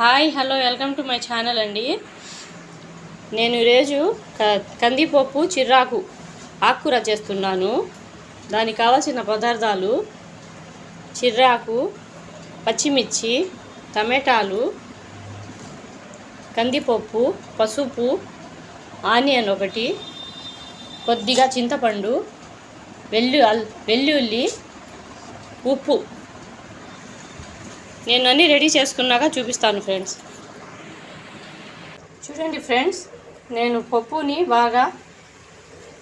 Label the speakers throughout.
Speaker 1: Hi hello welcome to my channel అండి. నేను ఈరోజు కందిపప్పు చిర్రాకు ఆకుకూర చేస్తున్నాను. దానికి కావాల్సిన పదార్థాలు చిర్రాకు, పచ్చిమిర్చి, టమాటాలు, కందిపప్పు, పసుపు, ఆనియన్ ఒకటి, కొద్దిగా చింతపండు, వెల్లుల్లి, ఉప్పు. నేను అన్నీ రెడీ చేసుకున్నాక చూపిస్తాను ఫ్రెండ్స్. చూడండి ఫ్రెండ్స్, నేను పప్పుని బాగా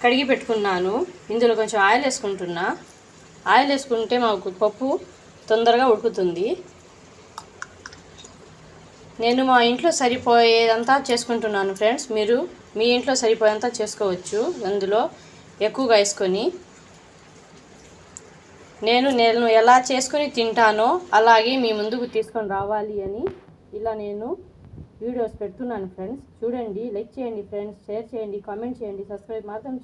Speaker 1: కడిగి పెట్టుకున్నాను. ఇందులో కొంచెం ఆయిల్ వేసుకుంటున్నా. ఆయిల్ వేసుకుంటే మాకు పప్పు తొందరగా ఉడుకుతుంది. నేను మా ఇంట్లో సరిపోయేదంతా చేసుకుంటున్నాను ఫ్రెండ్స్. మీరు మీ ఇంట్లో సరిపోయేంత చేసుకోవచ్చు. అందులో ఎక్కువగా వేసుకొని నేను ఎలా చేసుకొని తింటానో అలాగే మీ ముందుకు తీసుకొని రావాలి అని ఇలా నేను వీడియోస్ పెడుతున్నాను ఫ్రెండ్స్. చూడండి, లైక్ చేయండి ఫ్రెండ్స్, షేర్ చేయండి, కామెంట్ చేయండి. సబ్స్క్రైబ్ మాత్రం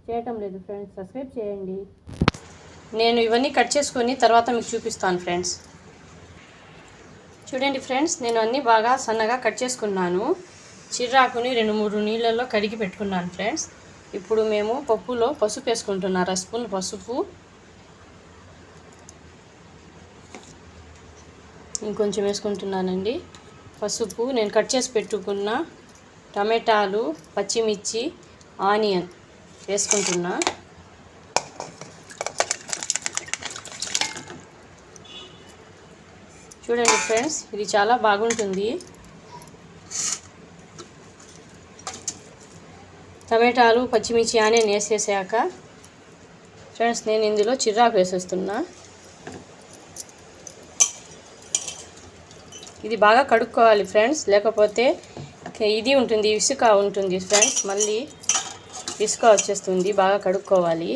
Speaker 1: చేయటం లేదు ఫ్రెండ్స్, సబ్స్క్రైబ్ చేయండి. నేను ఇవన్నీ కట్ చేసుకొని తర్వాత మీకు చూపిస్తాను ఫ్రెండ్స్. చూడండి ఫ్రెండ్స్, నేను అన్నీ బాగా సన్నగా కట్ చేసుకున్నాను. చిర్రాకుని 2-3 నీళ్ళల్లో కడిగి పెట్టుకున్నాను ఫ్రెండ్స్. ఇప్పుడు మేము పప్పులో పసుపు వేసుకుంటున్నాను. 1 స్పూన్ పసుపు, ఇంకొంచెం వేసుకుంటున్నానండి. పసుపు, నేను కట్ చేసి పెట్టుకున్న టమాటాలు, పచ్చిమిర్చి, ఆనియన్ వేసుకుంటున్నా. చూడండి ఫ్రెండ్స్, ఇది చాలా బాగుంటుంది. టమాటాలు, పచ్చిమిర్చి, ఆనియన్ వేసేసాక ఫ్రెండ్స్ నేను ఇందులో చిర్రాకు వేసేస్తున్నా. ఇది బాగా కడుక్కోవాలి ఫ్రెండ్స్, లేకపోతే ఇది ఉంటుంది, ఇసుక ఉంటుంది ఫ్రెండ్స్, మళ్ళీ ఇసుక వచ్చేస్తుంది. బాగా కడుక్కోవాలి.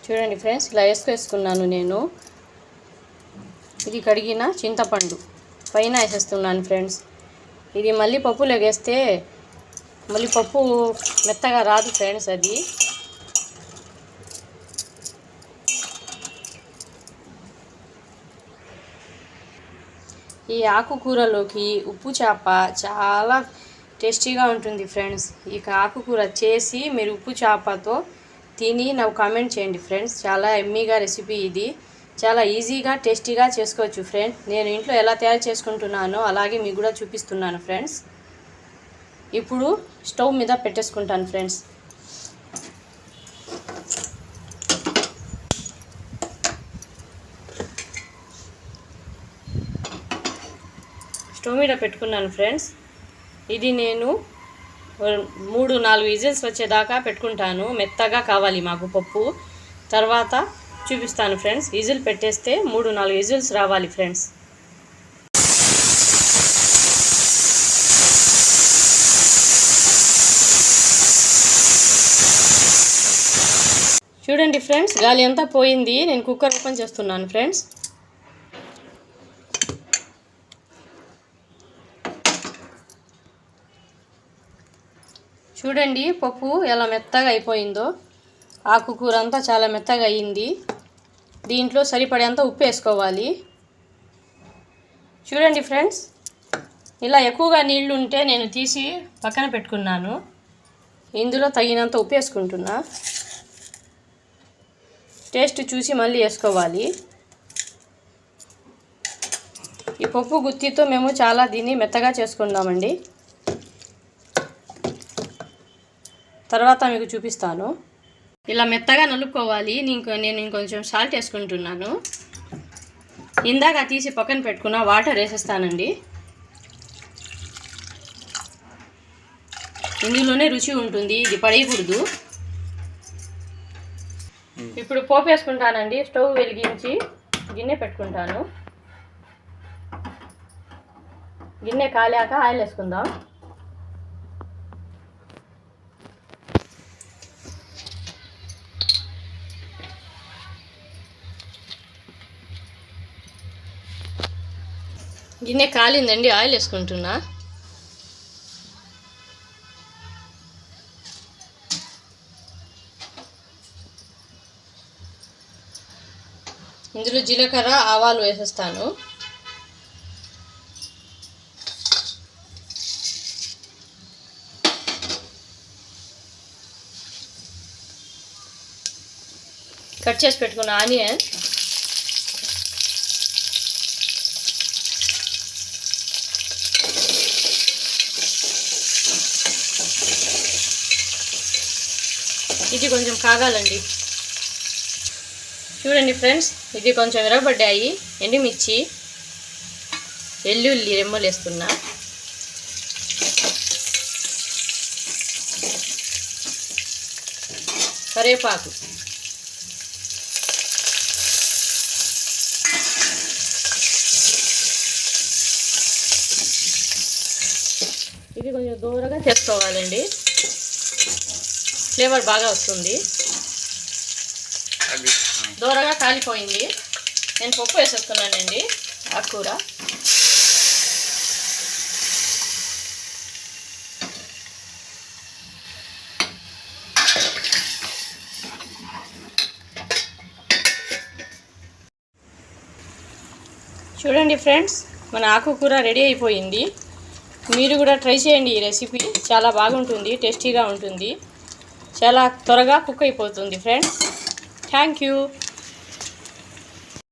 Speaker 1: చూడండి ఫ్రెండ్స్, ఇలా వేసుకున్నాను నేను. ఇది కడిగిన చింతపండు పైన వేసేస్తున్నాను ఫ్రెండ్స్. ఇది మళ్ళీ పప్పులోకి వేస్తే మళ్ళీ పప్పు మెత్తగా రాదు ఫ్రెండ్స్. అది ఈ ఆకుకూరలోకి ఉప్పు చేప చాలా టేస్టీగా ఉంటుంది ఫ్రెండ్స్. ఈ ఆకుకూర చేసి మీరు ఉప్పు చేపతో తిని నాకు కామెంట్ చేయండి ఫ్రెండ్స్. చాలా ఎమ్మీగా రెసిపీ ఇది. చాలా ఈజీగా టేస్టీగా చేసుకోవచ్చు ఫ్రెండ్స్. నేను ఇంట్లో ఎలా తయారు చేసుకుంటున్నానో అలాగే మీకు కూడా చూపిస్తున్నాను ఫ్రెండ్స్. ఇప్పుడు స్టవ్ మీద పెట్టేసుకుంటాను ఫ్రెండ్స్. స్టవ్ మీద పెట్టుకున్నాను ఫ్రెండ్స్. ఇది నేను 3-4 విజిల్స్ వచ్చేదాకా పెట్టుకుంటాను. మెత్తగా కావాలి మాకు పప్పు. తర్వాత చూపిస్తాను ఫ్రెండ్స్. విజిల్ పెట్టేస్తే 3-4 విజిల్స్ రావాలి ఫ్రెండ్స్. చూడండి ఫ్రెండ్స్, గాలి అంతా పోయింది. నేను కుక్కర్ ఓపెన్ చేస్తున్నాను ఫ్రెండ్స్. చూడండి పప్పు ఎలా మెత్తగా అయిపోయిందో. ఆకుకూర అంతా చాలా మెత్తగా అయ్యింది. దీంట్లో సరిపడేంత ఉప్పు వేసుకోవాలి. చూడండి ఫ్రెండ్స్, ఇలా ఎక్కువగా నీళ్లు ఉంటే నేను తీసి పక్కన పెట్టుకున్నాను. ఇందులో తగినంత ఉప్పు వేసుకుంటున్నా. టేస్ట్ చూసి మళ్ళీ వేసుకోవాలి. ఈ పప్పు గుత్తితో మేము చాలా దీన్ని మెత్తగా చేసుకుందామండి. తర్వాత మీకు చూపిస్తాను. ఇలా మెత్తగా నలుపుకోవాలి. నేను ఇంకొంచెం సాల్ట్ వేసుకుంటున్నాను. ఇందాక తీసి పక్కన పెట్టుకున్న వాటర్ వేసేస్తానండి. ఇందులోనే రుచి ఉంటుంది, ఇది పడేయకూడదు. ఇప్పుడు పోపు వేసుకుంటానండి. స్టవ్ వెలిగించి గిన్నె పెట్టుకుంటాను. గిన్నె కాలాక ఆయిల్ వేసుకుందాం. గిన్నె కాలిందండి, ఆయిల్ వేసుకుంటున్నా. ఇందులో జీలకర్ర ఆవాలు వేసేస్తాను. కట్ చేసి పెట్టుకున్న ఆనియన్, ఇది కొంచెం కాగాలండి. చూడండి ఫ్రెండ్స్, ఇది కొంచెం ఎర్రబడ్డాయి. ఎండుమిర్చి, వెల్లుల్లి రెమ్మలు వేస్తున్నా. కరివేపాకు, ఇది కొంచెం దూరగా చేసుకోవాలండి, ఫ్లేవర్ బాగా వస్తుంది. దూరగా కాలిపోయింది. నేను పప్పు వేసేస్తున్నానండి. ఆకుకూర చూడండి ఫ్రెండ్స్, మన ఆకుకూర రెడీ అయిపోయింది. మీరు కూడా ట్రై చేయండి. ఈ రెసిపీ చాలా బాగుంటుంది, టేస్టీగా ఉంటుంది, చాలా త్వరగా కుక్ అయిపోతుంది ఫ్రెండ్స్. Thank you.